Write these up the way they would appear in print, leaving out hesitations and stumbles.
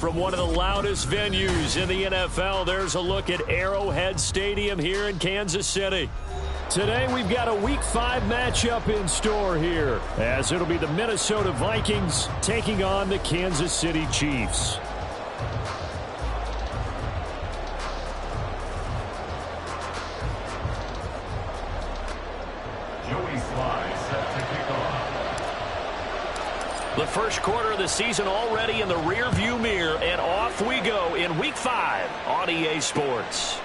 From one of the loudest venues in the NFL, there's a look at Arrowhead Stadium here in Kansas City. Today we've got a Week 5 matchup in store here, as it'll be the Minnesota Vikings taking on the Kansas City Chiefs. The first quarter of the season already in the rearview mirror, and off we go in Week 5 on EA Sports.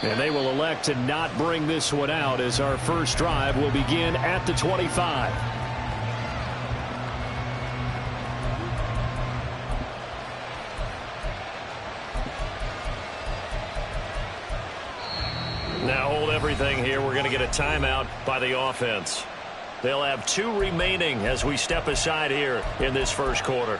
And they will elect to not bring this one out, as our first drive will begin at the 25. Now hold everything here. We're going to get a timeout by the offense. They'll have 2 remaining as we step aside here in this first quarter.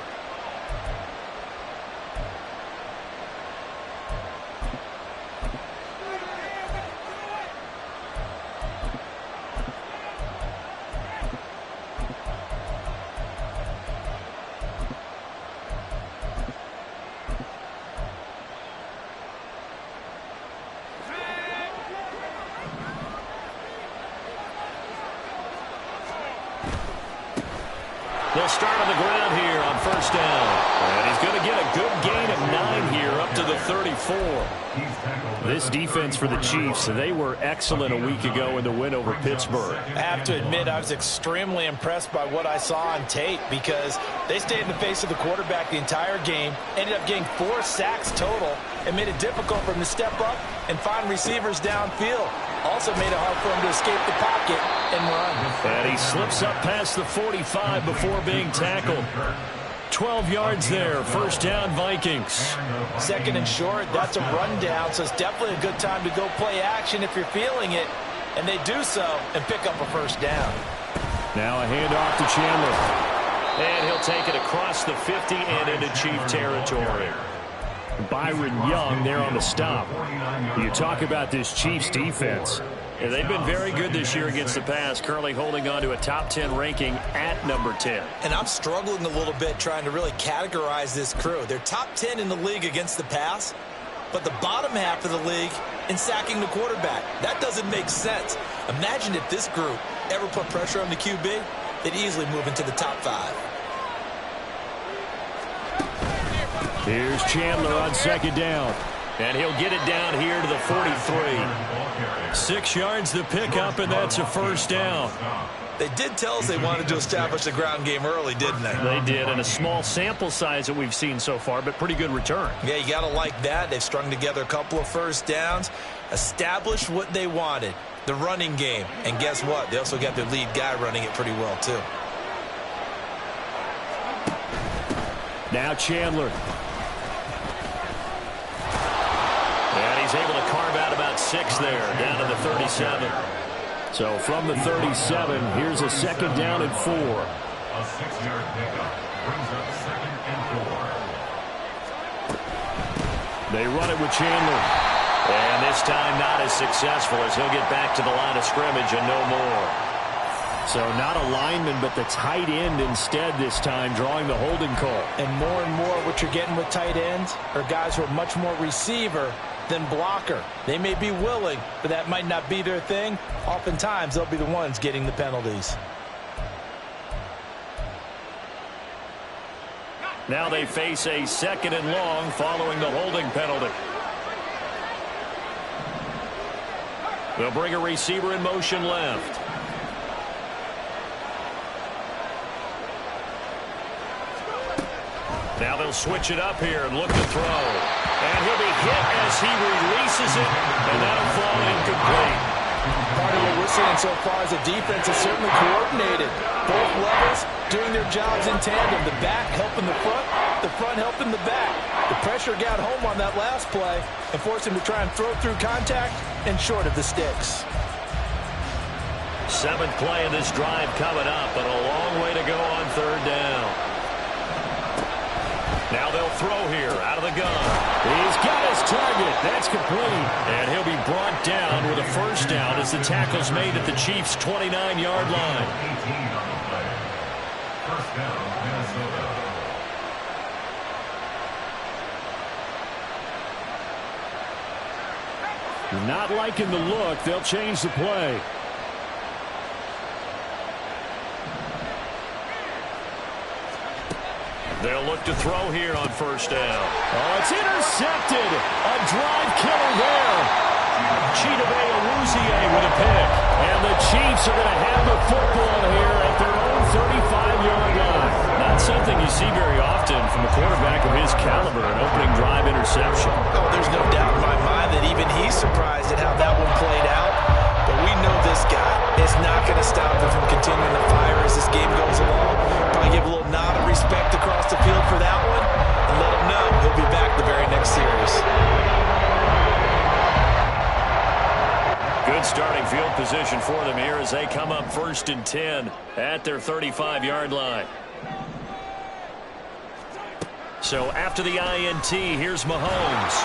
They'll start on the ground here on first down. And he's going to get a good gain of 9 here up to the 34. This defense for the Chiefs, they were excellent a week ago in the win over Pittsburgh. I have to admit, I was extremely impressed by what I saw on tape, because they stayed in the face of the quarterback the entire game, ended up getting 4 sacks total, and made it difficult for him to step up and find receivers downfield. Also made it hard for him to escape the pocket and run. And he slips up past the 45 before being tackled. 12 yards there. First down, Vikings. Second and short, that's a rundown, so it's definitely a good time to go play action if you're feeling it. And they do so and pick up a first down. Now a handoff to Chandler. And he'll take it across the 50 and into Chief territory. Byron Young there on the stop. You talk about this Chiefs defense. Yeah, they've been very good this year against the pass, currently holding on to a top 10 ranking at number 10. And I'm struggling a little bit trying to really categorize this crew. They're top 10 in the league against the pass, but the bottom half of the league in sacking the quarterback. That doesn't make sense. Imagine if this group ever put pressure on the QB, they'd easily move into the top 5. Here's Chandler on second down. And he'll get it down here to the 43. 6 yards the pickup, and that's a first down. They did tell us they wanted to establish the ground game early, didn't they? They did, and a small sample size that we've seen so far, but pretty good return. Yeah, you got to like that. They've strung together a couple of first downs, established what they wanted, the running game. And guess what? They also got their lead guy running it pretty well, too. Now Chandler. And he's able to carve out about 6 there, down to the 37. So from the 37, here's a second down and 4. A 6-yard pickup brings up second and 4. They run it with Chandler. And this time not as successful, as he'll get back to the line of scrimmage and no more. So not a lineman, but the tight end instead this time, drawing the holding call. And more what you're getting with tight ends are guys who are much more receiver than blocker. They may be willing, but that might not be their thing. Oftentimes, they'll be the ones getting the penalties. Now they face a second and long following the holding penalty. They'll bring a receiver in motion left. Now they'll switch it up here and look to throw. And he'll be hit as he releases it, and that'll fall incomplete. Part of what we're seeing so far is the defense is certainly coordinated. Both levels doing their jobs in tandem. The back helping the front helping the back. The pressure got home on that last play and forced him to try and throw through contact and short of the sticks. 7th play of this drive coming up, but a long way to go on third down. Now they'll throw here out of the gun. He's got his target. That's complete. And he'll be brought down with a first down as the tackle's made at the Chiefs' 29-yard line. 18 on the play. First down, Minnesota. Not liking the look. They'll change the play. They'll look to throw here on first down. Oh, it's intercepted. A drive killer there. Chidobe Awuzie with a pick. And the Chiefs are going to have the football here at their own 35-yard line. Not something you see very often from a quarterback of his caliber, an opening drive interception. Oh, there's no doubt in my mind that even he's surprised at how that one played out. But we know this guy is not going to stop him from continuing to fire as this game goes along. Probably give a little nod of respect across the field for that one and let him know he'll be back the very next series. Good starting field position for them here as they come up 1st and 10 at their 35-yard line. So after the INT, here's Mahomes.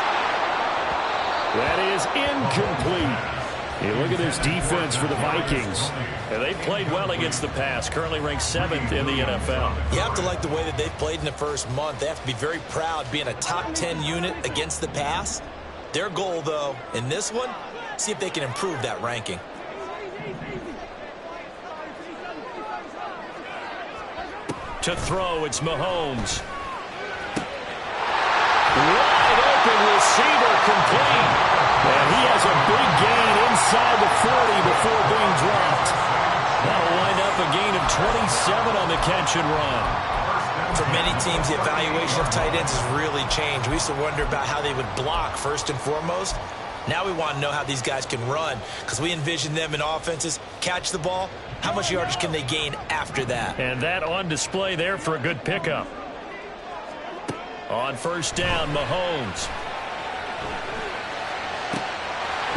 That is incomplete. You look at this defense for the Vikings. And they've played well against the pass, currently ranked 7th in the NFL. You have to like the way that they've played in the first month. They have to be very proud being a top 10 unit against the pass. Their goal, though, in this one, see if they can improve that ranking. To throw, it's Mahomes. Wide open receiver, complete. And he has a big gain inside the 40 before being dropped. That'll wind up a gain of 27 on the catch and run. For many teams, the evaluation of tight ends has really changed. We used to wonder about how they would block first and foremost. Now we want to know how these guys can run because we envision them in offenses catch the ball. How much yardage can they gain after that? And that on display there for a good pickup. On first down, Mahomes.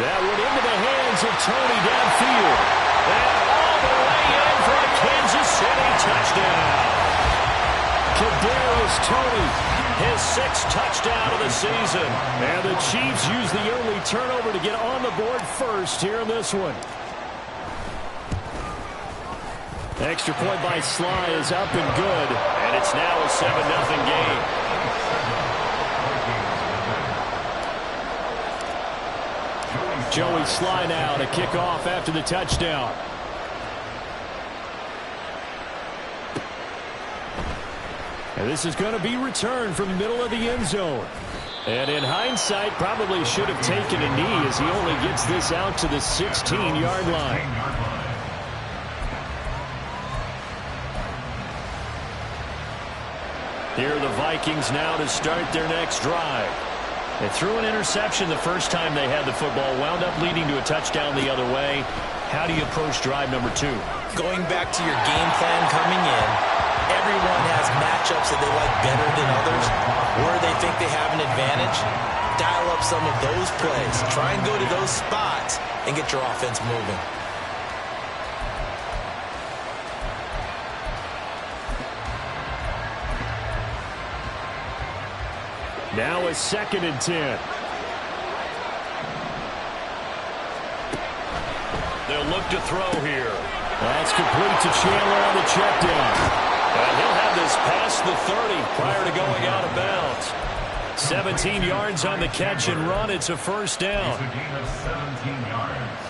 That went into the hands of Tony downfield. And all the way in for a Kansas City touchdown. Kadarius Toney, his 6th touchdown of the season. And the Chiefs use the early turnover to get on the board first here in this one. Extra point by Sly is up and good. And it's now a 7-0 game. Joey Sly now to kick off after the touchdown. And this is going to be returned from the middle of the end zone. And in hindsight, probably should have taken a knee as he only gets this out to the 16-yard line. Here are the Vikings now to start their next drive. They threw an interception the first time they had the football, wound up leading to a touchdown the other way. How do you approach drive number 2? Going back to your game plan coming in, everyone has matchups that they like better than others, where they think they have an advantage. Dial up some of those plays. Try and go to those spots and get your offense moving. Now a 2nd and 10. They'll look to throw here. That's complete to Chandler on the check down. And he'll have this past the 30 prior to going out of bounds. 17 yards on the catch and run. It's a first down. It's a gain of 17 yards.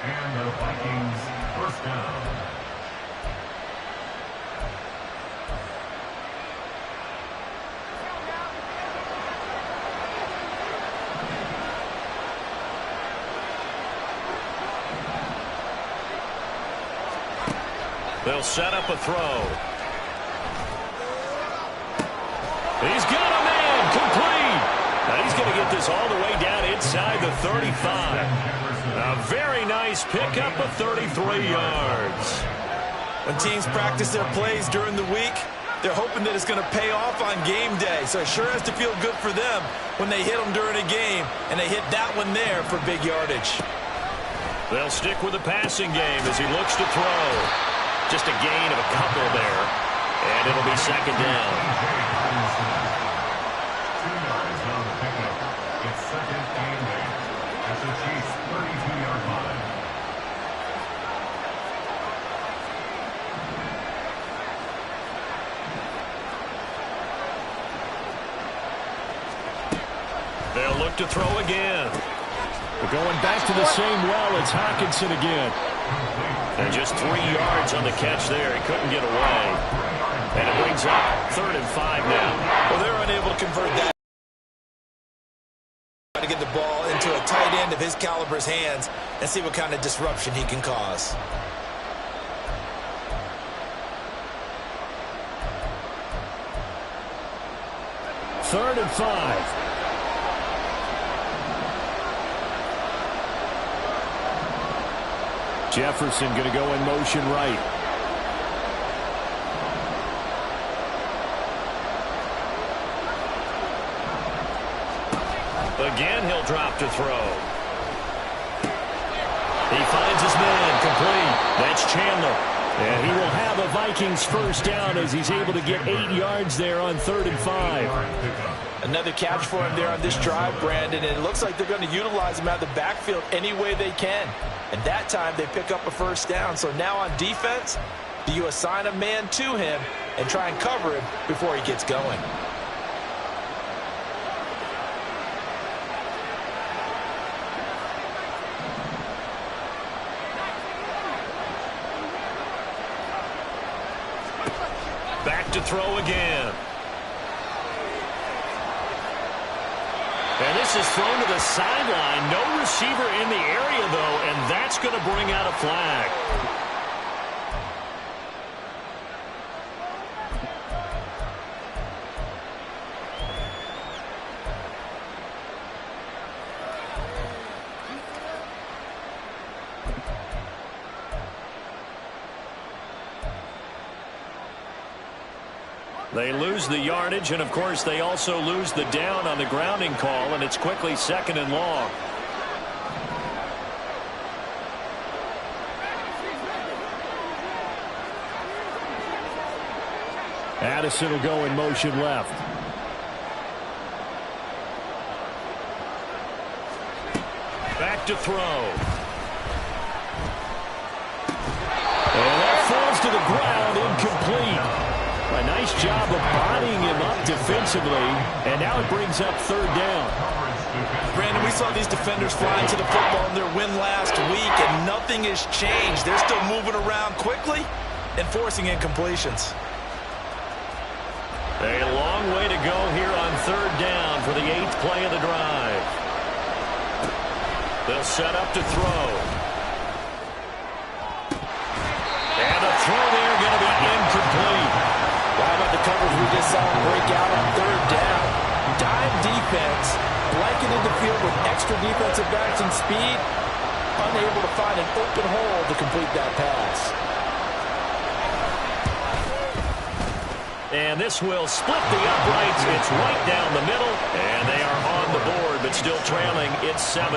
And the Vikings first down. They'll set up a throw. He's got a man complete. Now he's going to get this all the way down inside the 35. A very nice pickup of 33 yards. When teams practice their plays during the week, they're hoping that it's going to pay off on game day. So it sure has to feel good for them when they hit them during a game, and they hit that one there for big yardage. They'll stick with the passing game as he looks to throw. Just a gain of a couple there, and it'll be 2nd down. 2 yards on the pickup. It's 2nd and 8 at the Chiefs' 32-yard line. They'll look to throw again. But going back to the same well, it's Hawkinson again. And just 3 yards on the catch there. He couldn't get away. And it brings up 3rd and 5 now. Well, they're unable to convert that. To get the ball into a tight end of his caliber's hands and see what kind of disruption he can cause. Third and 5. Jefferson going to go in motion right. Again, he'll drop to throw. He finds his man complete. That's Chandler. And he will have a Vikings first down as he's able to get 8 yards there on 3rd and 5. Another catch for him there on this drive, Brandon, and it looks like they're going to utilize him out of the backfield any way they can. And that time they pick up a first down. So now on defense, do you assign a man to him and try and cover him before he gets going? Back to throw again. And this is thrown to the sideline. No receiver in the area, though, and that's going to bring out a flag. They lose the yardage, and of course they also lose the down on the grounding call, and it's quickly 2nd and long. Addison will go in motion left. Back to throw. And that falls to the ground, incomplete. A nice job of bodying him up defensively, and now it brings up 3rd down. Brandon, we saw these defenders flying to the football in their win last week, and nothing has changed. They're still moving around quickly and forcing incompletions. A long way to go here on 3rd down for the 8th play of the drive. They'll set up to throw. And a throw there going to be incomplete. How about the coverage we just saw him break out on 3rd down? Dime defense, blanketed the field with extra defensive backs and speed, unable to find an open hole to complete that pass. And this will split the uprights. It's right down the middle, and they are on the board, but still trailing. It's 7-3.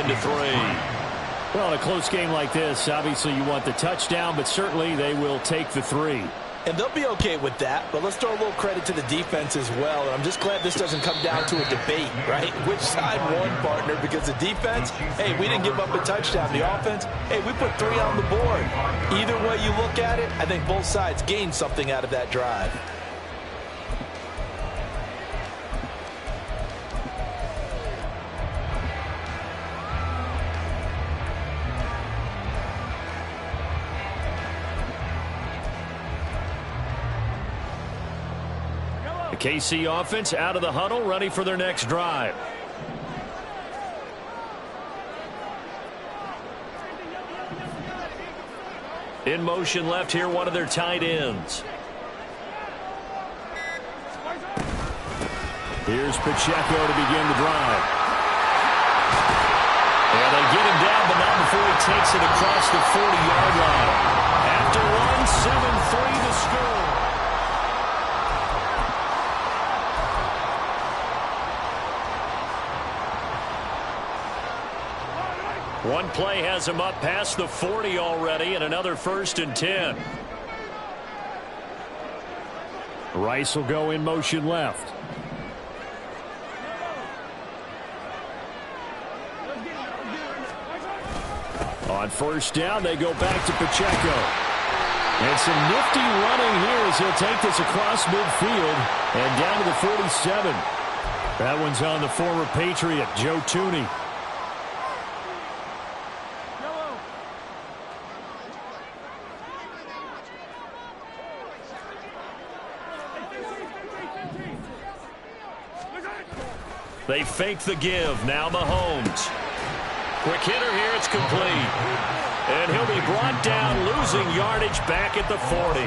Well, in a close game like this, obviously you want the touchdown, but certainly they will take the 3. And they'll be okay with that, but let's throw a little credit to the defense as well. And I'm just glad this doesn't come down to a debate, right? Which side won, partner? Because the defense, hey, we didn't give up a touchdown. The offense, hey, we put 3 on the board. Either way you look at it, I think both sides gained something out of that drive. KC offense out of the huddle, ready for their next drive. In motion left here, one of their tight ends. Here's Pacheco to begin the drive. And they get him down, but not before he takes it across the 40-yard line. After one, 7-3 to score. One play has him up past the 40 already, and another 1st and 10. Rice will go in motion left. On 1st down, they go back to Pacheco. And some nifty running here as he'll take this across midfield and down to the 47. That one's on the former Patriot, Joe Tooney. They fake the give. Now Mahomes. Quick hitter here. It's complete. And he'll be brought down, losing yardage back at the 40.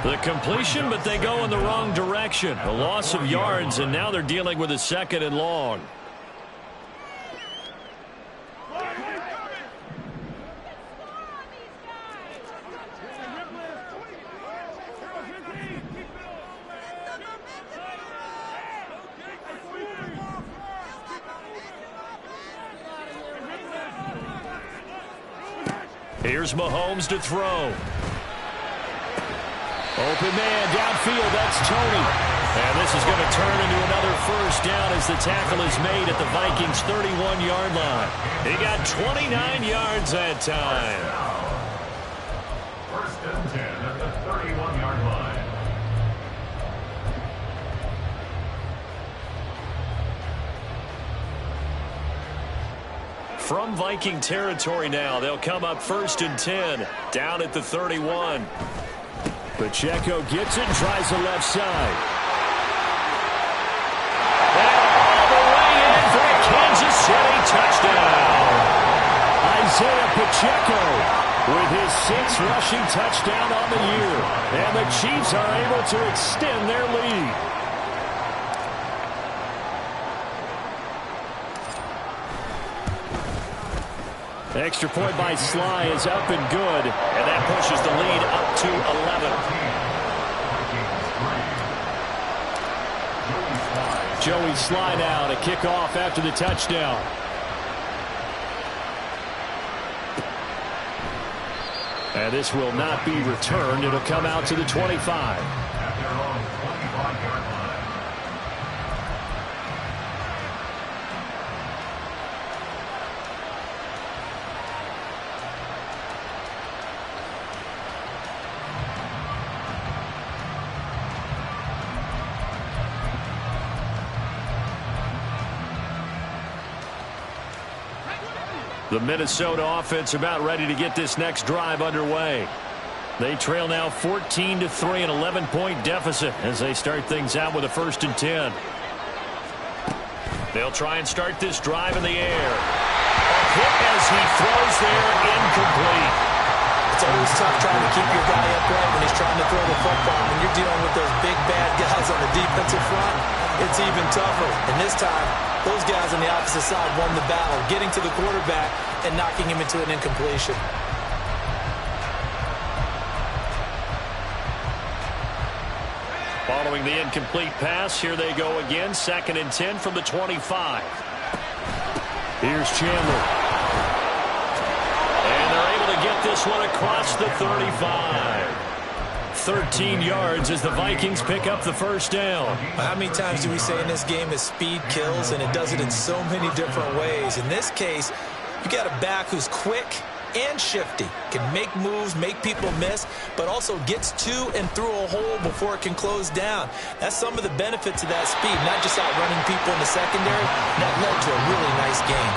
The completion, but they go in the wrong direction. A loss of yards, and now they're dealing with a 2nd and long. Here's Mahomes to throw. Open man downfield. That's Tony. And this is going to turn into another first down as the tackle is made at the Vikings' 31-yard line. He got 29 yards that time. First and 10 at the 31-yard line. From Viking territory now, they'll come up 1st and 10, down at the 31. Pacheco gets it and tries the left side. And all the way in for a Kansas City touchdown. Isaiah Pacheco with his 6th rushing touchdown on the year. And the Chiefs are able to extend their lead. Extra point by Sly is up and good, and that pushes the lead up to 11. Joey Sly now to kick off after the touchdown. And this will not be returned. It'll come out to the 25. The Minnesota offense about ready to get this next drive underway. They trail now 14-3, an 11-point deficit as they start things out with a 1st and 10. They'll try and start this drive in the air. A hit as he throws there, incomplete. It's always tough trying to keep your guy upright when he's trying to throw the football. When you're dealing with those big bad guys on the defensive front, it's even tougher. And this time, those guys on the opposite side won the battle, getting to the quarterback and knocking him into an incompletion. Following the incomplete pass, here they go again. 2nd and 10 from the 25. Here's Chandler. And they're able to get this one across the 35. 13 yards as the Vikings pick up the first down. How many times do we say in this game that speed kills, and it does it in so many different ways? In this case, you got a back who's quick and shifty, can make moves, make people miss, but also gets to and through a hole before it can close down. That's some of the benefits of that speed, not just outrunning people in the secondary. That led to a really nice game.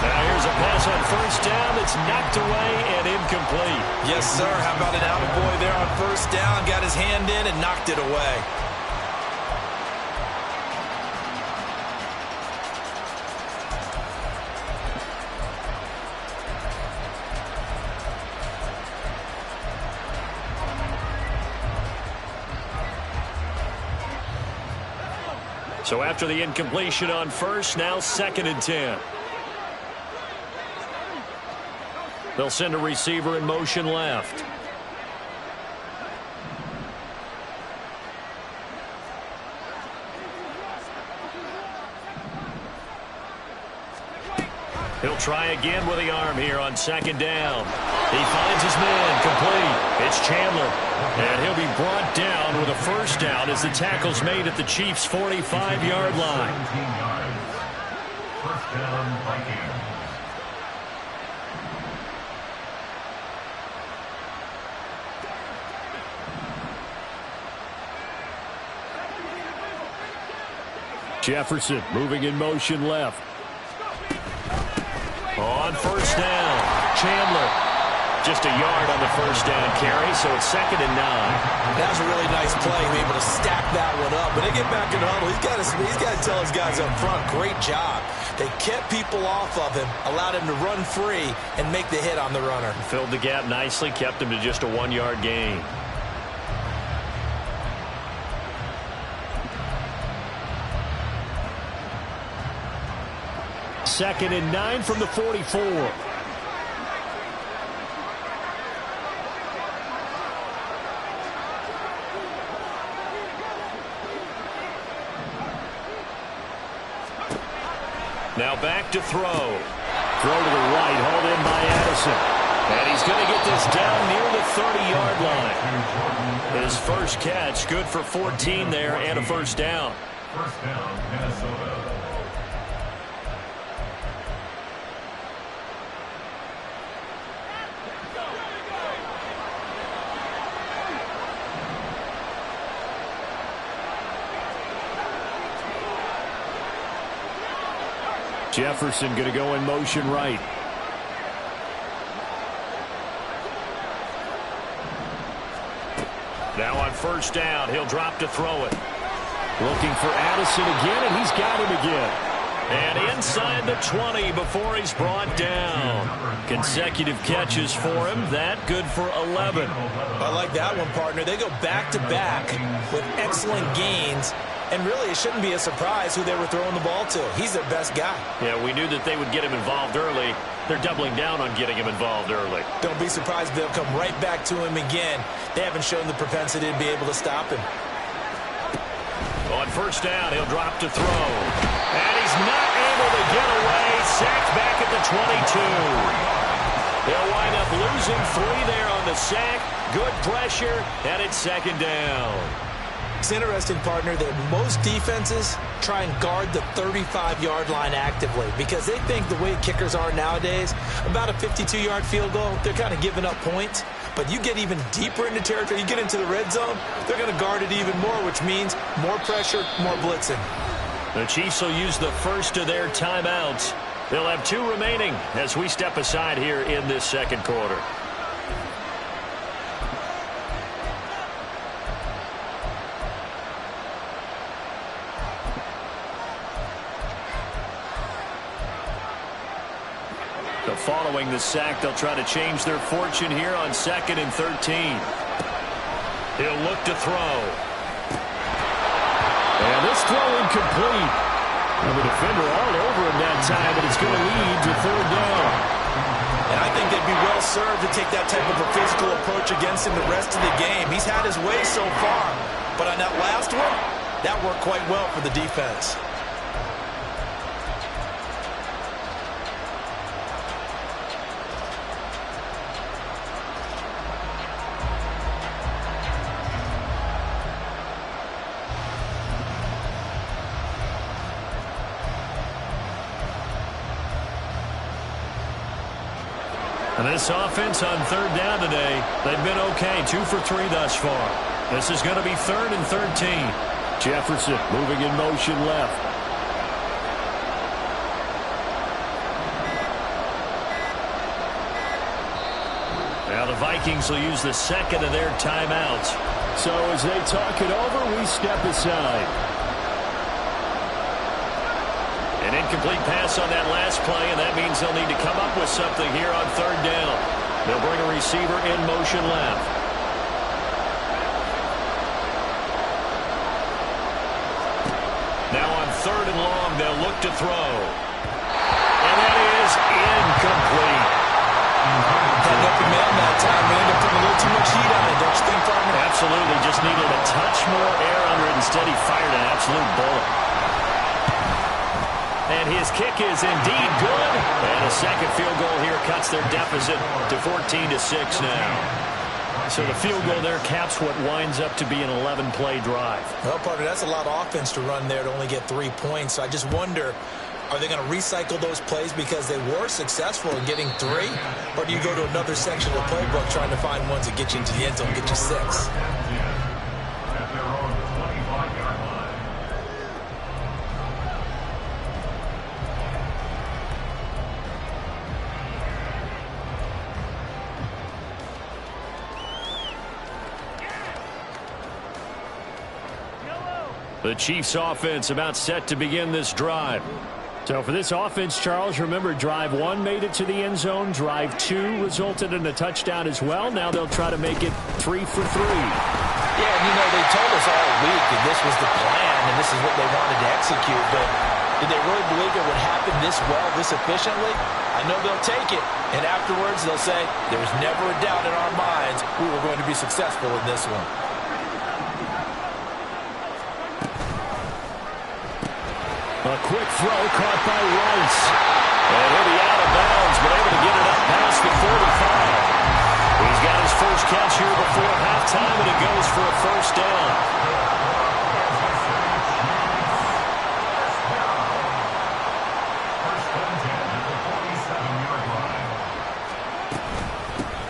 Now here's a pass on 1st down that's knocked away and incomplete. Yes, sir. How about an attaboy there on 1st down? Got his hand in and knocked it away. So after the incompletion on 1st, now 2nd and 10. They'll send a receiver in motion left. He'll try again with the arm here on 2nd down. He finds his man complete. It's Chandler. And he'll be brought down with a 1st down as the tackle's made at the Chiefs' 45-yard line. 1st down, Vikings. Jefferson moving in motion left. On 1st down, Chandler. Just a yard on the first down carry, so it's 2nd and 9. That was a really nice play. He was able to stack that one up. When they get back in the huddle, he's got to tell his guys up front, great job. They kept people off of him, allowed him to run free, and make the hit on the runner. Filled the gap nicely, kept him to just a 1-yard gain. Second and 9 from the 44. Now back to throw. Throw to the right, hauled in by Addison. And he's going to get this down near the 30-yard line. His first catch, good for 14 there and a first down. First down, Minnesota. Jefferson going to go in motion right. Now on first down, he'll drop to throw it. Looking for Addison again, and he's got him again. And inside the 20 before he's brought down. Consecutive catches for him. That good for 11. I like that one, partner. They go back-to-back with excellent gains. And really, it shouldn't be a surprise who they were throwing the ball to. He's their best guy. Yeah, we knew that they would get him involved early. They're doubling down on getting him involved early. Don't be surprised if they'll come right back to him again. They haven't shown the propensity to be able to stop him. On first down, he'll drop to throw. And he's not able to get away. Sacked back at the 22. They'll wind up losing 3 there on the sack. Good pressure, and it's 2nd down. It's interesting, partner, that most defenses try and guard the 35-yard line actively because they think the way kickers are nowadays, about a 52-yard field goal, they're kind of giving up points. But you get even deeper into territory, you get into the red zone, they're going to guard it even more, which means more pressure, more blitzing. The Chiefs will use the first of their timeouts. They'll have 2 remaining as we step aside here in this second quarter. So following the sack, they'll try to change their fortune here on 2nd and 13. He'll look to throw. And this throw incomplete. And the defender all over him that time, but it's going to lead to 3rd down. And I think they'd be well served to take that type of a physical approach against him the rest of the game. He's had his way so far, but on that last one, that worked quite well for the defense. And this offense on 3rd down today, they've been okay, 2 for 3 thus far. This is going to be 3rd and 13. Jefferson moving in motion left. Now the Vikings will use the 2nd of their timeouts. So as they talk it over, we step aside. An incomplete pass on that last play, and that means they'll need to come up with something here on 3rd down. They'll bring a receiver in motion left. Now on 3rd and long, they'll look to throw. And that is incomplete. Cutting up the man that time. They end up putting a little too much heat on it, don't you think, partner? Absolutely. Just needed a touch more air under it. Instead, he fired an absolute bullet. And his kick is indeed good. And a second field goal here cuts their deficit to 14-6 now. So the field goal there caps what winds up to be an 11-play drive. Well, partner, that's a lot of offense to run there to only get 3 points. So I just wonder, are they going to recycle those plays because they were successful in getting 3? Or do you go to another section of the playbook trying to find ones that get you into the end zone, get you 6? The Chiefs offense about set to begin this drive. So for this offense, Charles, remember drive 1 made it to the end zone. Drive 2 resulted in a touchdown as well. Now they'll try to make it 3 for 3. Yeah, and you know, they told us all week that this was the plan and this is what they wanted to execute. But did they really believe it would happen this well, this efficiently? I know they'll take it. And afterwards they'll say, there was never a doubt in our minds we were going to be successful in this one. A quick throw caught by Rice. And he'll be out of bounds, but able to get it up past the 45. He's got his first catch here before halftime, and it goes for a first down.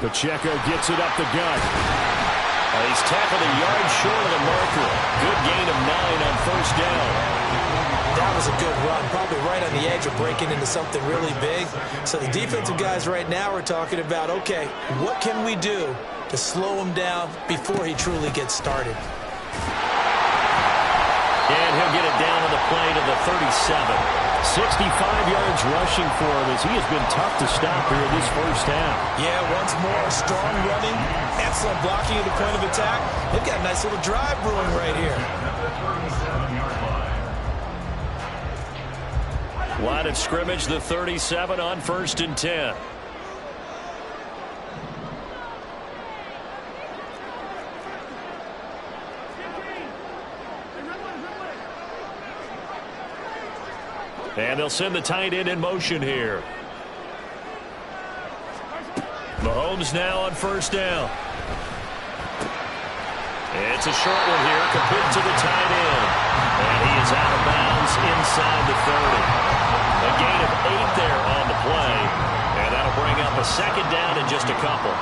Pacheco gets it up the gut. He's tackled a yard short of the marker. Good gain of 9 on first down. That was a good run, probably right on the edge of breaking into something really big. So the defensive guys right now are talking about, okay, what can we do to slow him down before he truly gets started? And he'll get it down to the play to the 37. 65 yards rushing for him as he has been tough to stop here this first half. Yeah, once more, strong running, excellent blocking at the point of attack. They've got a nice little drive brewing right here. Line of scrimmage, the 37 on 1st and 10. And they'll send the tight end in motion here. Mahomes now on first down. It's a short one here, complete to the tight end. And he is out of bounds inside the 30. A gain of 8 there on the play. And that'll bring up a second down in just a couple.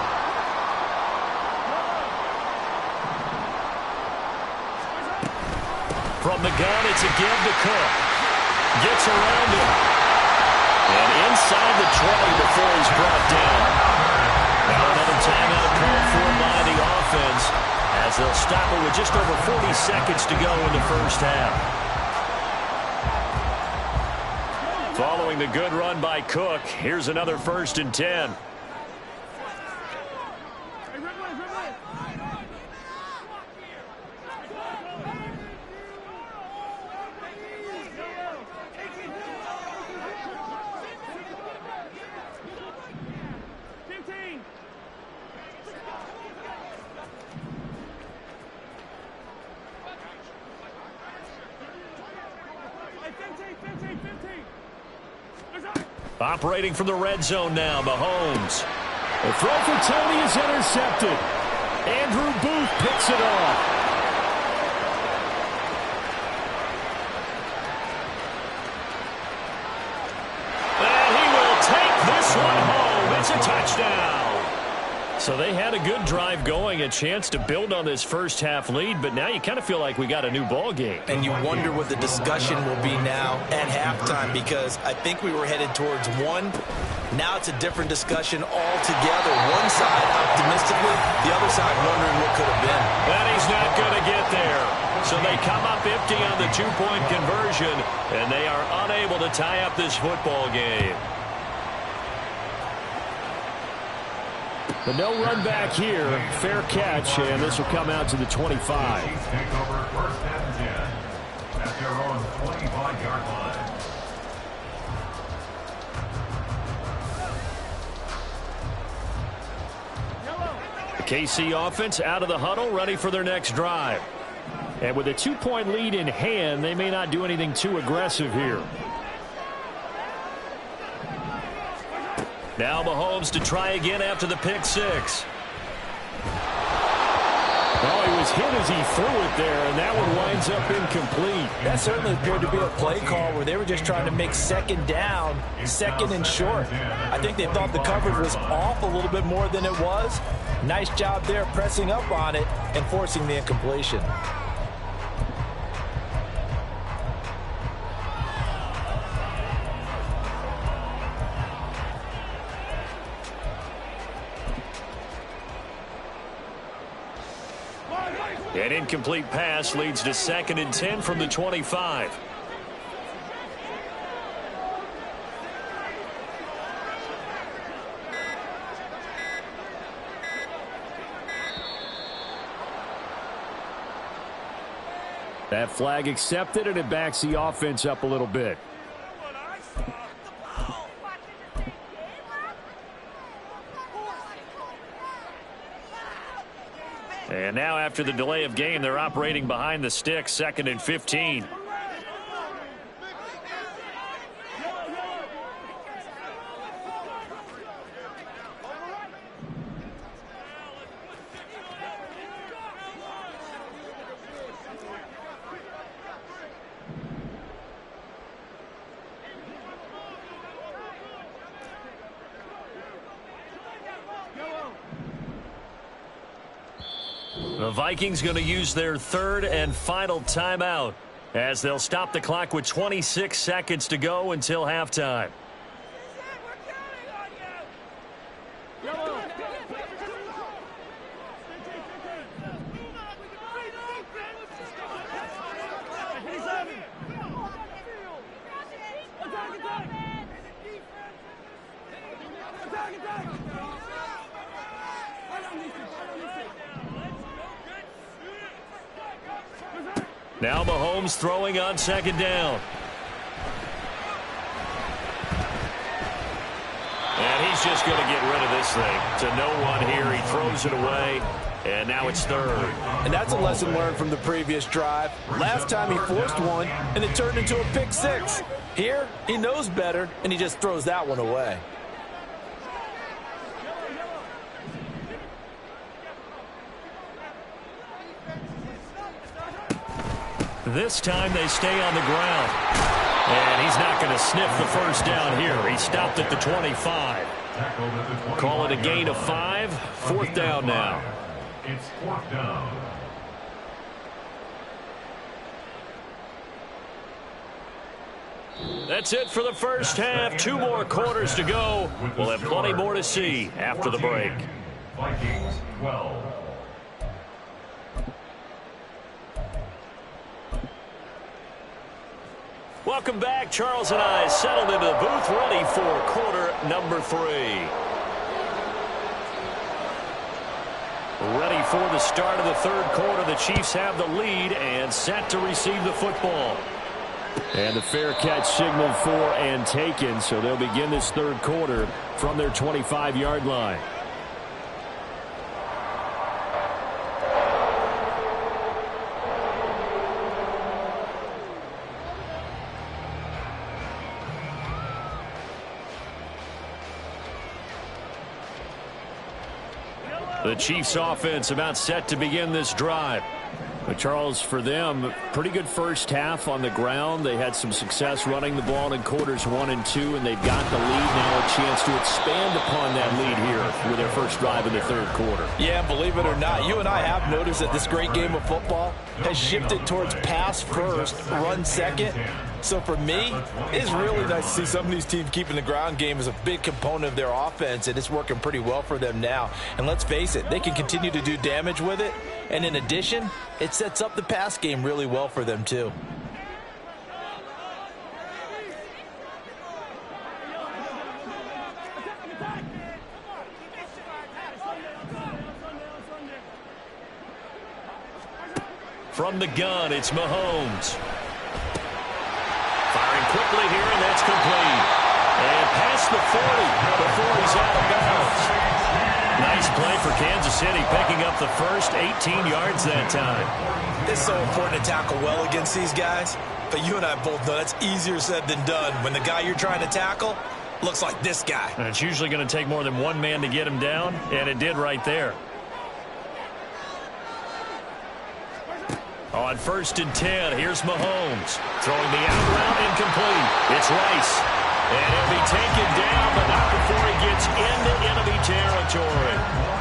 From the gun, it's a give to Cook. Gets around him. And inside the 20 before he's brought down. Now another timeout called for by the offense as they'll stop it with just over 40 seconds to go in the first half. Following the good run by Cook, here's another 1st and 10. Operating from the red zone now, Mahomes. The throw for Tony is intercepted. Andrew Booth picks it off. And he will take this one home. It's a touchdown. So they had a good drive going, a chance to build on this first half lead, but now you kind of feel like we got a new ball game. And you wonder what the discussion will be now at halftime, because I think we were headed towards one. Now it's a different discussion altogether. One side optimistically, the other side wondering what could have been. And he's not going to get there. So they come up empty on the 2-point conversion, and they are unable to tie up this football game. But no run back here. Fair catch, and this will come out to the 25. Chiefs take over 1st and 10 at their own 25-yard line. The KC offense out of the huddle, ready for their next drive. And with a 2-point lead in hand, they may not do anything too aggressive here. Now Mahomes to try again after the pick 6. Oh, he was hit as he threw it there, and that one winds up incomplete. That certainly appeared to be a play call where they were just trying to make second down, second and short. I think they thought the coverage was off a little bit more than it was. Nice job there pressing up on it and forcing the incompletion. An incomplete pass leads to 2nd and 10 from the 25. That flag accepted, and it backs the offense up a little bit. And now after the delay of game, they're operating behind the stick, 2nd and 15. The Vikings going to use their 3rd and final timeout as they'll stop the clock with 26 seconds to go until halftime. Now Mahomes throwing on 2nd down. And he's just going to get rid of this thing to no one here. He throws it away, and now it's 3rd. And that's a lesson learned from the previous drive. Last time he forced one, and it turned into a pick 6. Here, he knows better, and he just throws that one away. This time they stay on the ground. And he's not going to sniff the 1st down here. He stopped at the 25. Call it a gain of 5. 4th down now. It's 4th down. That's it for the first half. 2 more quarters to go. We'll have plenty more to see after the break. Vikings 12. Welcome back. Charles and I settled into the booth, ready for quarter number 3. Ready for the start of the 3rd quarter. The Chiefs have the lead and set to receive the football. And the fair catch signaled for and taken, so they'll begin this 3rd quarter from their 25-yard line. The Chiefs offense about set to begin this drive. But Charles, for them, pretty good first half on the ground. They had some success running the ball in quarters 1 and 2, and they've got the lead now, a chance to expand upon that lead here with their first drive in the 3rd quarter. Yeah, believe it or not, you and I have noticed that this great game of football has shifted towards pass first, run second. So for me, it's really nice to see some of these teams keeping the ground game as a big component of their offense, and it's working pretty well for them now. And let's face it, they can continue to do damage with it. And in addition, it sets up the pass game really well for them too. From the gun, it's Mahomes. Firing quickly here, and that's complete. And past the 40 before he's out of bounds. Nice play for Kansas City, picking up the first 18 yards that time. It's so important to tackle well against these guys, but you and I both know that's easier said than done when the guy you're trying to tackle looks like this guy. And it's usually going to take more than one man to get him down, and it did right there. On 1st and 10, here's Mahomes. Throwing the out route incomplete. It's Rice. And he'll be taken down, but not before he gets into enemy territory.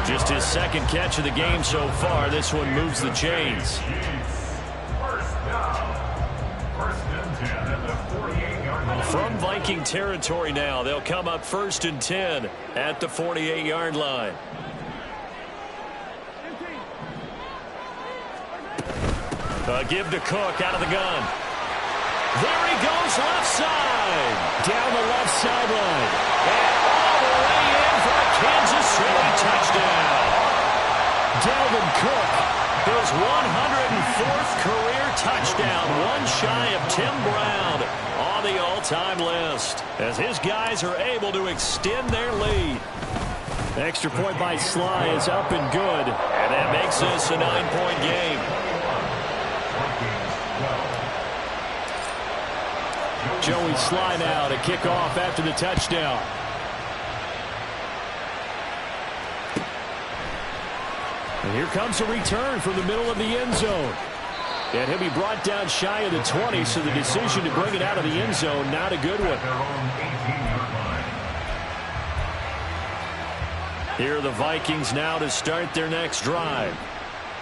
Just his 2nd catch of the game so far. This one moves the chains. From Viking territory now, they'll come up 1st and 10 at the 48-yard line. Give to Cook out of the gun. There he goes, left side. Down the left sideline. And all the way in for a Kansas City touchdown. Dalvin Cook, his 104th career touchdown, one shy of Tim Brown on the all-time list, as his guys are able to extend their lead. Extra point by Sly is up and good, and that makes this a 9-point game. Joey Sly now to kick off after the touchdown. And here comes a return from the middle of the end zone. And he'll be brought down shy of the 20, so the decision to bring it out of the end zone, not a good one. Here are the Vikings now to start their next drive.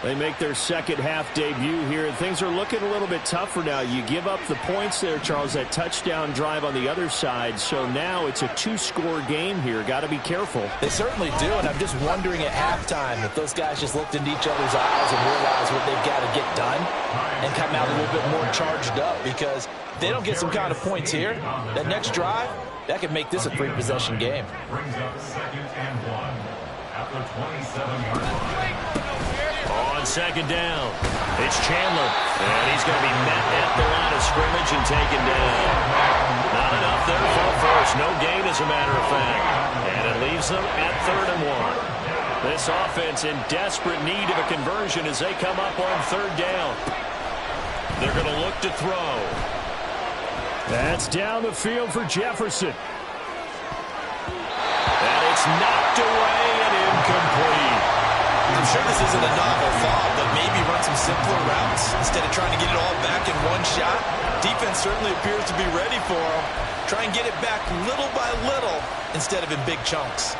They make their second half debut here, and things are looking a little bit tougher now. You give up the points there, Charles, that touchdown drive on the other side. So now it's a 2-score game here. Got to be careful. They certainly do, and I'm just wondering at halftime if those guys just looked into each other's eyes and realized what they've got to get done and come out a little bit more charged up, because if they don't get some kind of points here, that next drive, that could make this a 3-possession game. Brings up 2nd and 1 at the 27-yard line. On second down, it's Chandler, and he's going to be met at the line of scrimmage and taken down. Not enough there for a first. No gain, as a matter of fact. And it leaves them at 3rd and 1. This offense in desperate need of a conversion as they come up on 3rd down. They're going to look to throw. That's down the field for Jefferson. And it's knocked away and incomplete. I'm sure this isn't a novel thought, but maybe run some simpler routes instead of trying to get it all back in one shot. Defense certainly appears to be ready for him. Try and get it back little by little instead of in big chunks.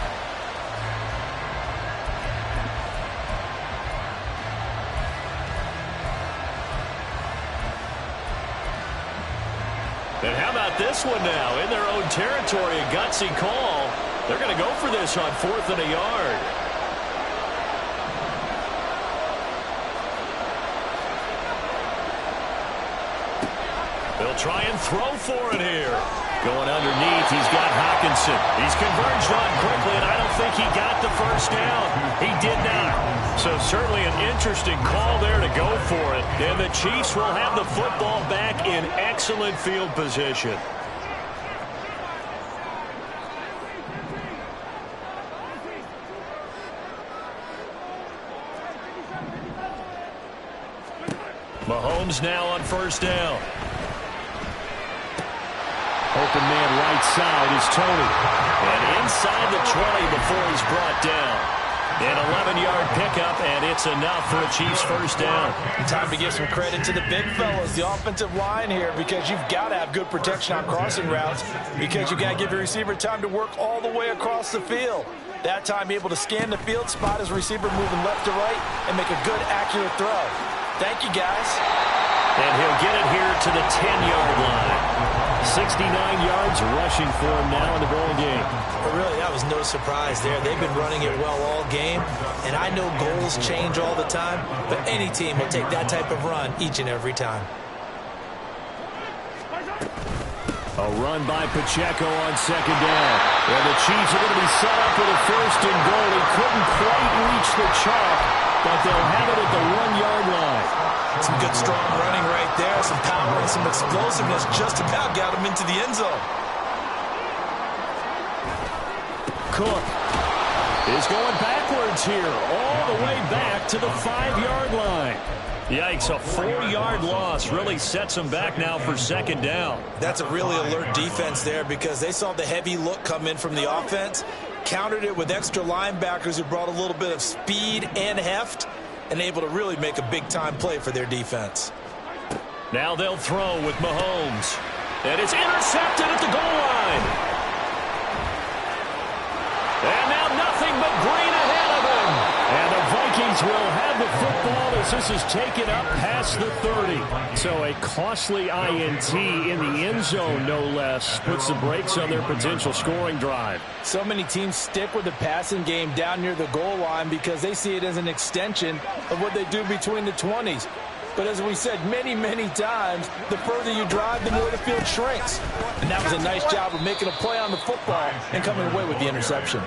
And how about this one now? In their own territory, a gutsy call. They're going to go for this on 4th and a yard. They'll try and throw for it here. Going underneath, he's got Hockenson. He's converged on quickly, and I don't think he got the first down. He did not. So certainly an interesting call there to go for it. And the Chiefs will have the football back in excellent field position. Mahomes now on 1st down. Open man right side is Tony. And inside the 20 before he's brought down. An 11-yard pickup, and it's enough for a Chiefs 1st down. Time to give some credit to the big fellas, the offensive line here, because you've got to have good protection on crossing routes, because you've got to give your receiver time to work all the way across the field. That time able to scan the field, spot his receiver moving left to right, and make a good, accurate throw. Thank you, guys. And he'll get it here to the 10-yard line. 69 yards rushing for him now in the ball game. But really, that was no surprise there. They've been running it well all game, and I know goals change all the time, but any team will take that type of run each and every time. A run by Pacheco on 2nd down. And the Chiefs are going to be set up with a 1st and goal. He couldn't quite reach the chalk, but they'll have it at the 1-yard line. Some good, strong running right there. Some power and some explosiveness just about got him into the end zone. Cook is going backwards here, all the way back to the 5-yard line. Yikes, a 4-yard loss really sets them back now for 2nd down. That's a really alert defense there, because they saw the heavy look come in from the offense, countered it with extra linebackers who brought a little bit of speed and heft, and able to really make a big-time play for their defense. Now they'll throw with Mahomes. And it's intercepted at the goal line. And now nothing but green ahead of him. And the Vikings will have the football as this is taken up past the 30. So a costly INT in the end zone, no less, puts the brakes on their potential scoring drive. So many teams stick with the passing game down near the goal line because they see it as an extension of what they do between the 20s. But as we said many, many times, the further you drive, the more the field shrinks. And that was a nice job of making a play on the football and coming away with the interception.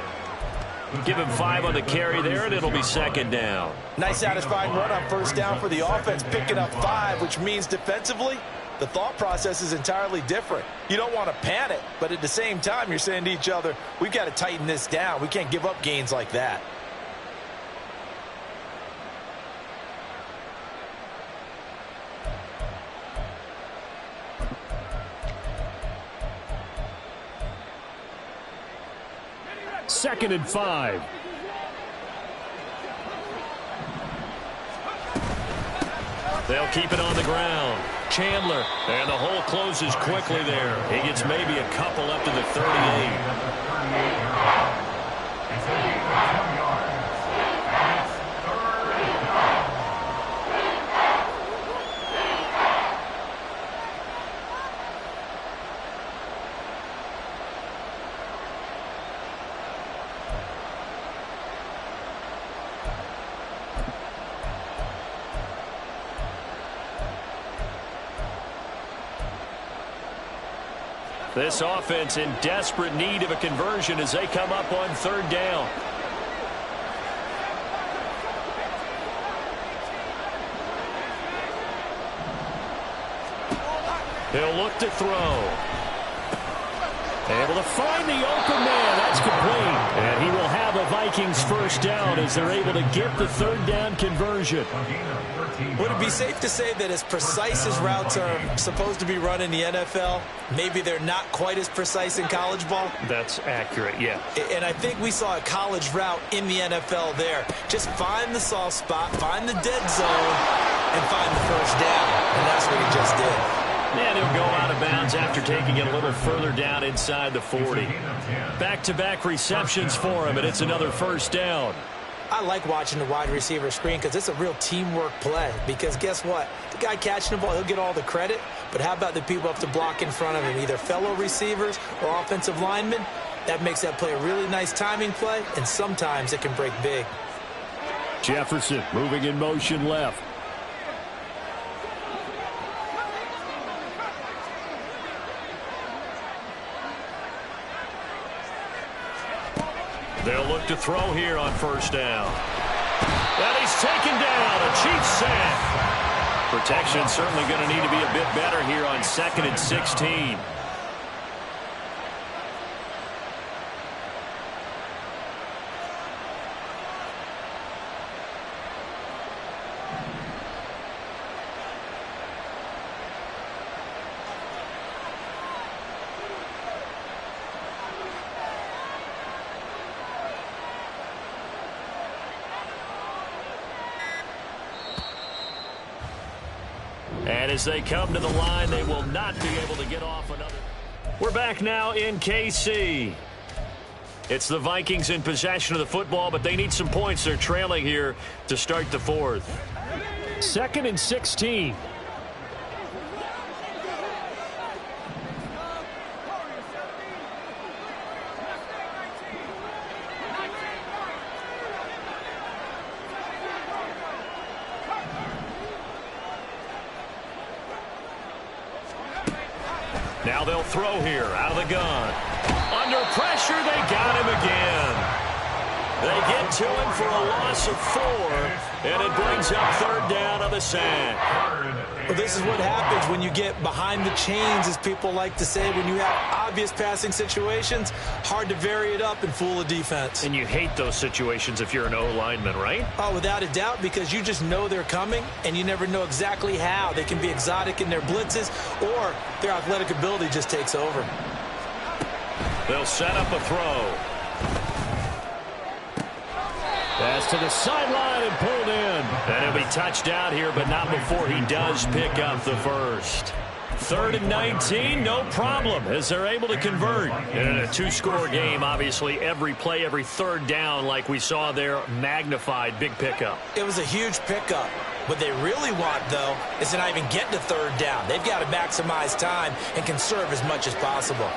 Give him 5 on the carry there, and it'll be second down. Nice satisfying run on first down for the offense, picking up 5, which means defensively, the thought process is entirely different. You don't want to panic, but at the same time, you're saying to each other, we've got to tighten this down. We can't give up gains like that. Second and 5. They'll keep it on the ground. Chandler, and the hole closes quickly there. He gets maybe a couple up to the 38. This offense in desperate need of a conversion as they come up on third down. He'll look to throw. Able to find the open man. That's complete. And he will have a Vikings first down as they're able to get the third down conversion. Would it be safe to say that as precise as routes are supposed to be run in the NFL, maybe they're not quite as precise in college ball? That's accurate, yeah. And I think we saw a college route in the NFL there. Just find the soft spot, find the dead zone, and find the first down. And that's what he just did. And he'll go out of bounds after taking it a little further down inside the 40. Back-to-back receptions for him, and it's another first down. I like watching the wide receiver screen because it's a real teamwork play. Because guess what? The guy catching the ball, he'll get all the credit. But how about the people up to block in front of him, either fellow receivers or offensive linemen? That makes that play a really nice timing play, and sometimes it can break big. Jefferson moving in motion left. They'll look to throw here on first down. And he's taken down. A Chiefs sack. Protection certainly going to need to be a bit better here on 2nd and 16. And as they come to the line, they will not be able to get off another. We're back now in KC. It's the Vikings in possession of the football, but they need some points. They're trailing here to start the 4th. 2nd and 16. Now they'll throw here out of the gun. Under pressure, they got him again. They get to him for a loss of 4, and it brings up third down on the sack. Well, this is what happens when you get behind the chains, as people like to say. When you have obvious passing situations, hard to vary it up and fool a defense. And you hate those situations if you're an O-lineman, right? Oh, without a doubt, because you just know they're coming, and you never know exactly how. They can be exotic in their blitzes, or their athletic ability just takes over. They'll set up a throw. Pass to the sideline and pulled in. And he'll be touched out here, but not before he does pick up the first. 3rd and 19, no problem, as they're able to convert. And in a 2-score game, obviously, every play, every third down, like we saw there, magnified, big pickup. It was a huge pickup. What they really want, though, is to not even get to third down. They've got to maximize time and conserve as much as possible.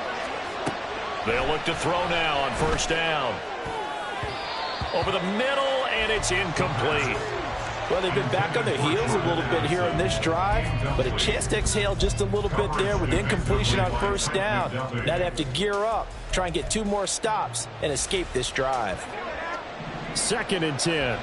They'll look to throw now on first down. Over the middle, and it's incomplete. Well, they've been back on their heels a little bit here in this drive, but a chance to exhale just a little bit there with incompletion on first down. Now they have to gear up, try and get 2 more stops, and escape this drive. 2nd and 10.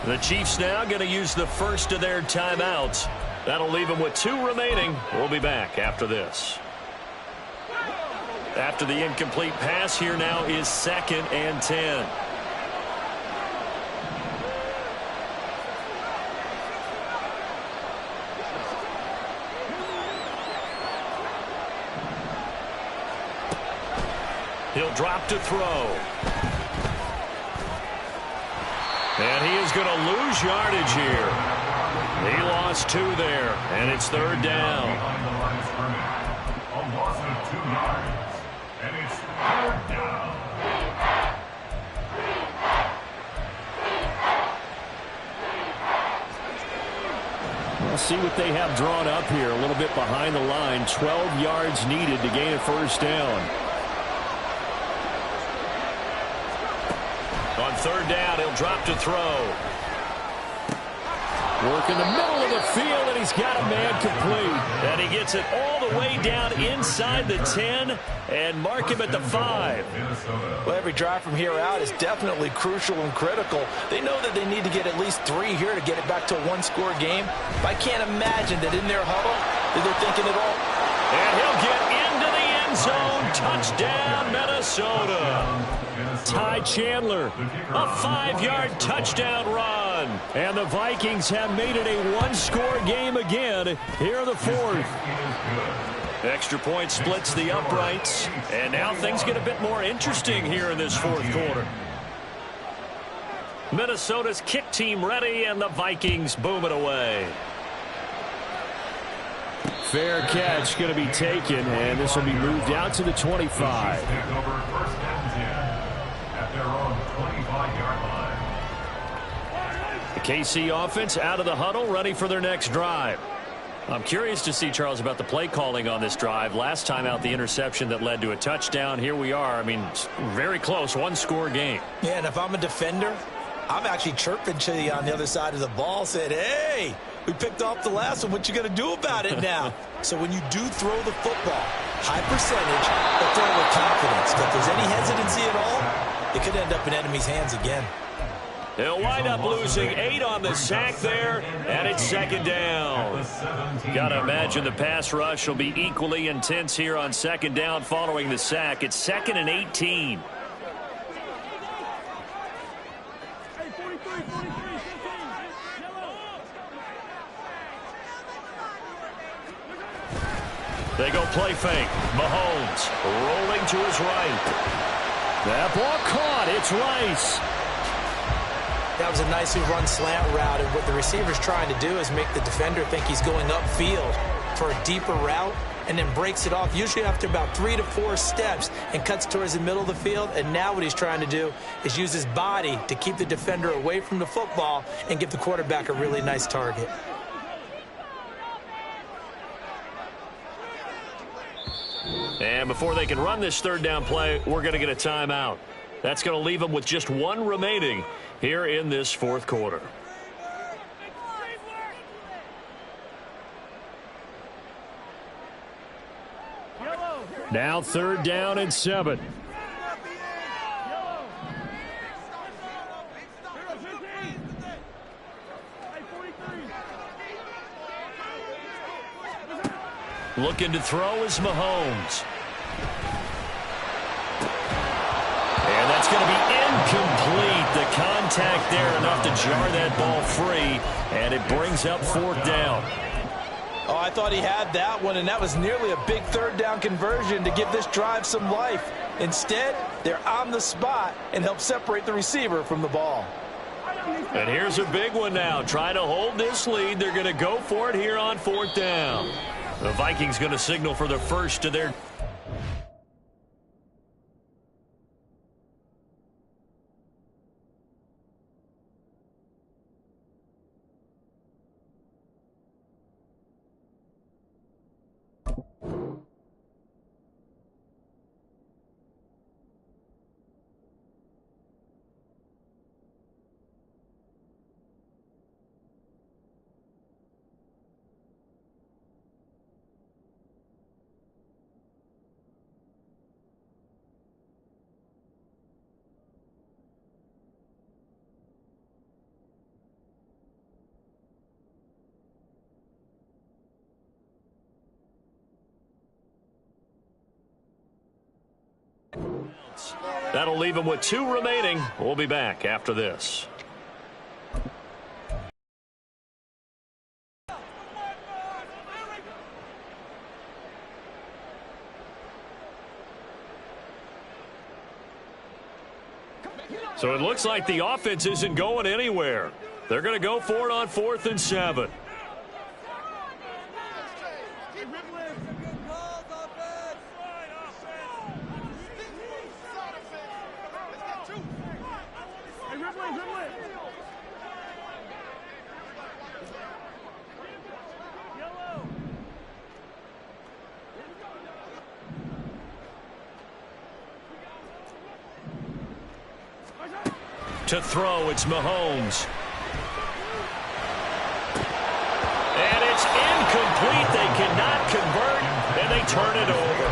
The Chiefs now going to use the first of their timeouts. That'll leave them with 2 remaining. We'll be back after this. After the incomplete pass, here now is 2nd and 10. He'll drop to throw. And he is going to lose yardage here. He lost 2 there, and it's 3rd down. A loss of 2 yards, and it's 3rd down. We'll see what they have drawn up here. A little bit behind the line. 12 yards needed to gain a 1st down. On 3rd down, he'll drop to throw. Work in the middle of the field, and he's got a man complete. And he gets it all the way down inside the 10 and mark him at the 5. Well, every drive from here out is definitely crucial and critical. They know that they need to get at least 3 here to get it back to a 1-score game. But I can't imagine that in their huddle that they're thinking it all. And he'll get into the end zone. Touchdown, Minnesota. Ty Chandler, a 5-yard touchdown run. And the Vikings have made it a 1-score game again here in the 4th. Extra point splits the uprights. And now things get a bit more interesting here in this 4th quarter. Minnesota's kick team ready, and the Vikings boom it away. Fair catch going to be taken, and this will be moved out to the 25. The KC offense out of the huddle, ready for their next drive. I'm curious to see, Charles, about the play calling on this drive. Last time out, the interception that led to a touchdown. Here we are. I mean, very close, 1-score game. Yeah, and if I'm a defender, I'm actually chirping to you on the other side of the ball, said, hey, we picked off the last one. What you going to do about it now? So when you do throw the football, high percentage, but throw with confidence. If there's any hesitancy at all, it could end up in enemy's hands again. He'll wind up losing 8 on the sack there, and it's 2nd down. Got to imagine the pass rush will be equally intense here on 2nd down following the sack. It's 2nd and 18. They go play fake. Mahomes rolling to his right. That ball caught. It's Rice. That was a nicely run slant route, and what the receiver's trying to do is make the defender think he's going upfield for a deeper route, and then breaks it off, usually after about 3 to 4 steps, and cuts towards the middle of the field. And now what he's trying to do is use his body to keep the defender away from the football and give the quarterback a really nice target. And before they can run this 3rd down play, we're going to get a timeout. That's going to leave them with just 1 remaining here in this 4th quarter. Now 3rd down and 7. Looking to throw is Mahomes. And that's going to be incomplete. The contact there enough to jar that ball free, and it brings up 4th down. Oh, I thought he had that one, and that was nearly a big 3rd down conversion to give this drive some life. Instead, they're on the spot and help separate the receiver from the ball. And here's a big one now. Trying to hold this lead. They're going to go for it here on 4th down. The Vikings going to signal for the first to their... That'll leave them with 2 remaining. We'll be back after this. So it looks like the offense isn't going anywhere. They're going to go for it on 4th and 7. To throw, it's Mahomes. And it's incomplete. They cannot convert, and they turn it over.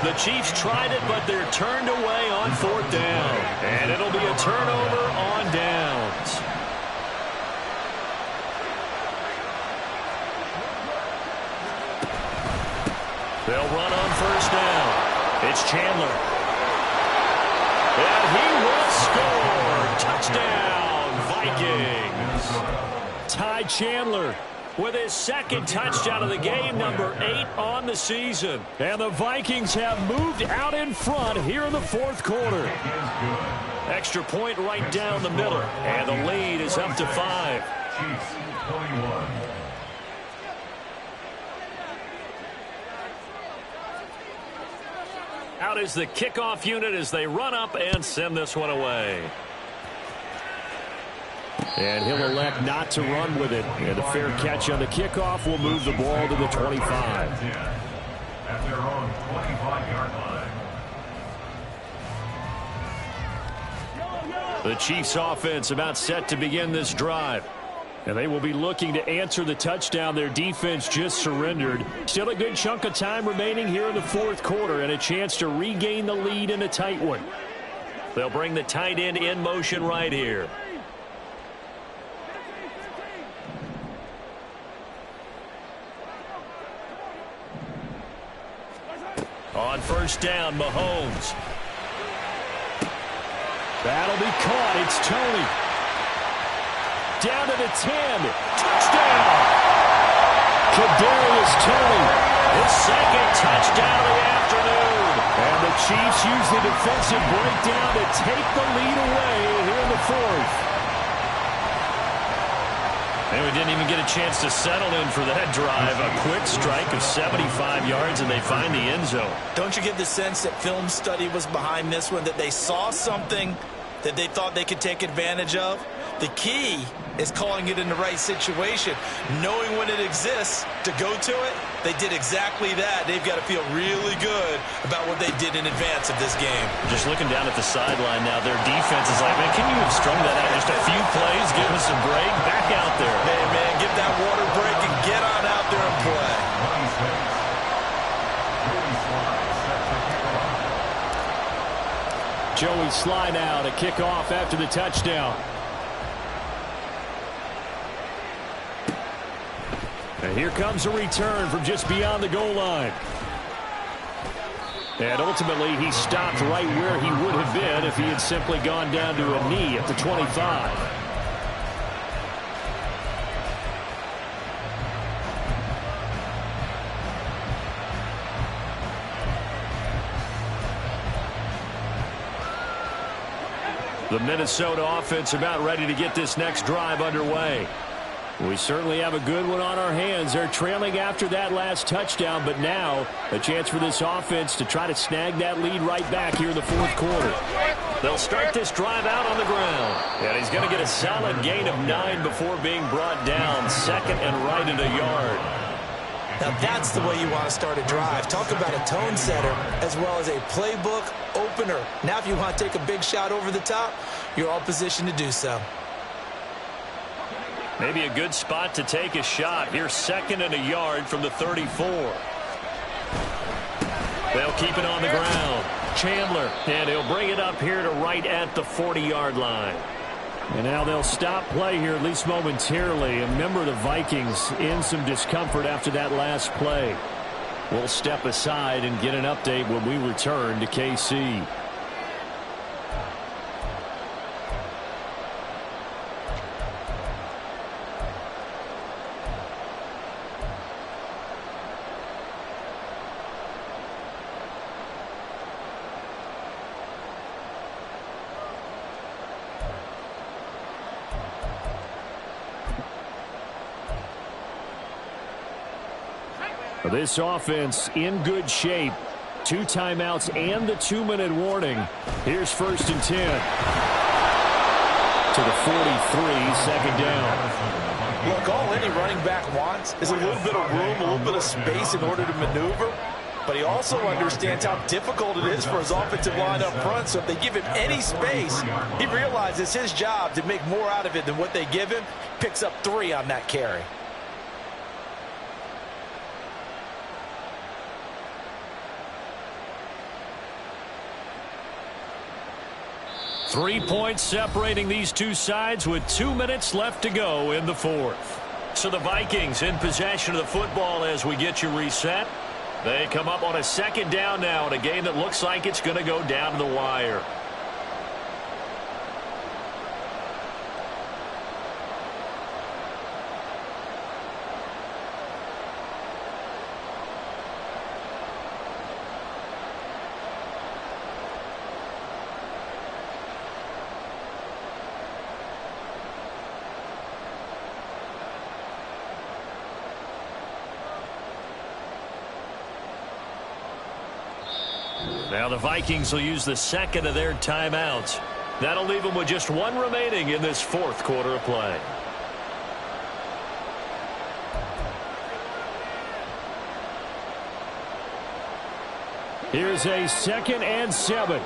The Chiefs tried it, but they're turned away on 4th down. And it'll be a turnover on downs. They'll run on 1st down. It's Chandler. And he will score. Touchdown, Vikings. Ty Chandler with his 2nd touchdown of the game, number 8 on the season. And the Vikings have moved out in front here in the 4th quarter. Extra point right down the middle. And the lead is up to 5. Chiefs 21. Out is the kickoff unit as they run up and send this one away. And he'll elect not to run with it. And a fair catch on the kickoff will move the ball to the 25. At their own 25-yard line. The Chiefs offense about set to begin this drive. And they will be looking to answer the touchdown their defense just surrendered. Still a good chunk of time remaining here in the 4th quarter and a chance to regain the lead in a tight one. They'll bring the tight end in motion right here. On 1st down, Mahomes. That'll be caught. It's Tony. Down to the 10. Touchdown! Kadarius Toney, his 2nd touchdown of the afternoon. And the Chiefs use the defensive breakdown to take the lead away here in the 4th. And we didn't even get a chance to settle in for that drive. A quick strike of 75 yards, and they find the end zone. Don't you get the sense that film study was behind this one, that they saw something that they thought they could take advantage of? The key is calling it in the right situation, knowing when it exists to go to it. They did exactly that. They've got to feel really good about what they did in advance of this game. Just looking down at the sideline now, their defense is like, man, can you have strung that out just a few plays, give us a break, back out there. Hey, man, get that water break and get on out there and play. Joey Slye now to kick off after the touchdown. And here comes a return from just beyond the goal line. And ultimately, he stopped right where he would have been if he had simply gone down to a knee at the 25. The Minnesota offense about ready to get this next drive underway. We certainly have a good one on our hands. They're trailing after that last touchdown, but now a chance for this offense to try to snag that lead right back here in the 4th quarter. They'll start this drive out on the ground. And he's going to get a solid gain of 9 before being brought down. 2nd and right at a yard. Now that's the way you want to start a drive. Talk about a tone setter as well as a playbook opener. Now if you want to take a big shot over the top, you're all positioned to do so. Maybe a good spot to take a shot. Here's 2nd and a yard from the 34. They'll keep it on the ground. Chandler, and he'll bring it up here to right at the 40-yard line. And now they'll stop play here, at least momentarily. And remember, the Vikings in some discomfort after that last play. We'll step aside and get an update when we return to KC. This offense in good shape. 2 timeouts and the 2-minute warning. Here's 1st and 10. To the 43, second down. Look, all any running back wants is a little bit of room, a little bit of space in order to maneuver. But he also understands how difficult it is for his offensive line up front. So if they give him any space, he realizes it's his job to make more out of it than what they give him. Picks up 3 on that carry. Three points separating these two sides with 2 minutes left to go in the 4th. So the Vikings in possession of the football as we get you reset. They come up on a 2nd down now in a game that looks like it's going to go down to the wire. Now the Vikings will use the 2nd of their timeouts. That'll leave them with just 1 remaining in this 4th quarter of play. Here's a 2nd and 7.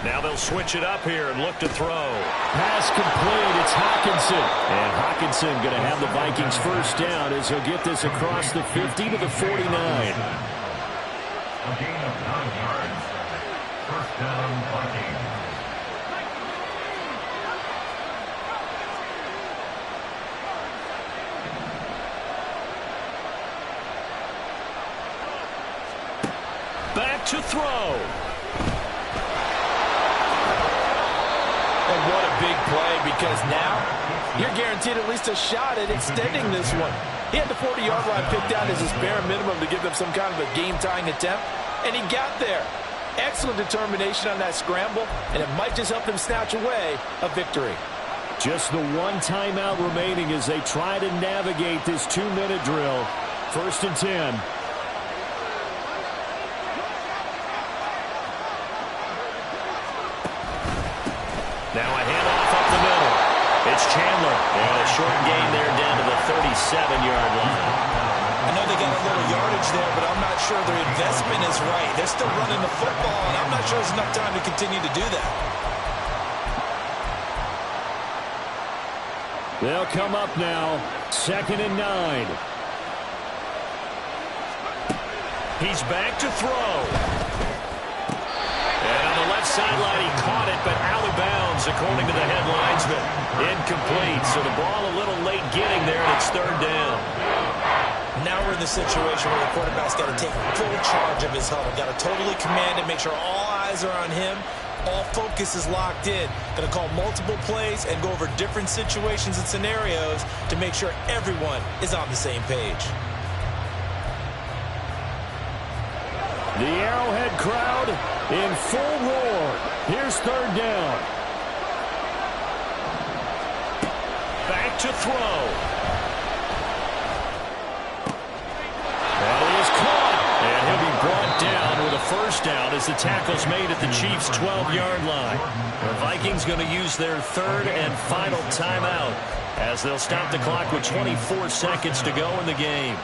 Now they'll switch it up here and look to throw. Pass complete. It's Hockenson. And Hockenson going to have the Vikings 1st down as he'll get this across the 50 to the 49. A gain of 9 yards. 1st down, Vikings. Back to throw. And what a big play, because now you're guaranteed at least a shot at extending this one. He had the 40-yard line picked out as his bare minimum to give them some kind of a game-tying attempt, and he got there. Excellent determination on that scramble, and it might just help them snatch away a victory. Just the 1 timeout remaining as they try to navigate this 2-minute drill. 1st and 10. Now a handoff up the middle. It's Chandler. And a short gain there down to the 37-yard line. I know they got a little yardage there, but I'm not sure their investment is right. They're still running the football, and I'm not sure there's enough time to continue to do that. They'll come up now. 2nd and 9. He's back to throw. And on the left sideline, he caught it, but out of bounds, according to the head linesman. Incomplete, so the ball a little late getting there, and it's 3rd down. Now we're in the situation where the quarterback's got to take full charge of his huddle. Got to totally command it, make sure all eyes are on him. All focus is locked in. Going to call multiple plays and go over different situations and scenarios to make sure everyone is on the same page. The Arrowhead crowd in full roar. Here's 3rd down. Back to throw. That is caught. And he'll be brought down with a 1st down as the tackle's made at the Chiefs' 12-yard line. The Vikings going to use their 3rd and final timeout as they'll stop the clock with 24 seconds to go in the game.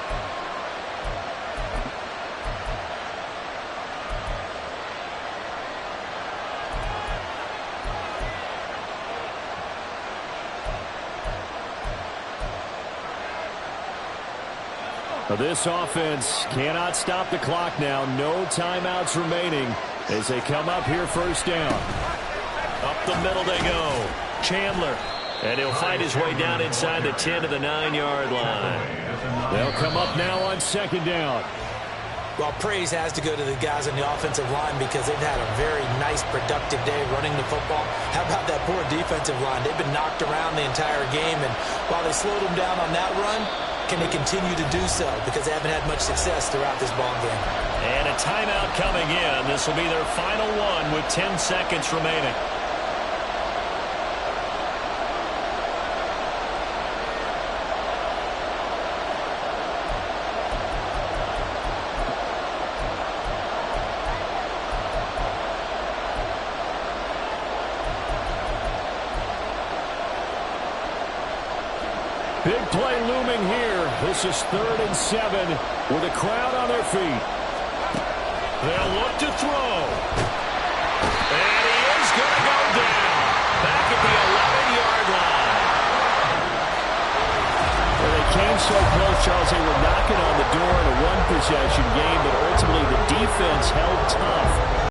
This offense cannot stop the clock now. No timeouts remaining as they come up here 1st down. Up the middle they go. Chandler. And he'll fight his way down inside the 10 to the 9-yard line. They'll come up now on 2nd down. Well, praise has to go to the guys on the offensive line because they've had a very nice, productive day running the football. How about that poor defensive line? They've been knocked around the entire game, and while they slowed them down on that run, can they continue to do so? Because they haven't had much success throughout this ball game. And a timeout coming in. This will be their final one with 10 seconds remaining. Big play looming here. This is 3rd and 7 with a crowd on their feet. They'll look to throw. And he is going to go down. Back at the 11-yard line. Well, they came so close, Charles. They were knocking on the door in a one-possession game, but ultimately the defense held tough.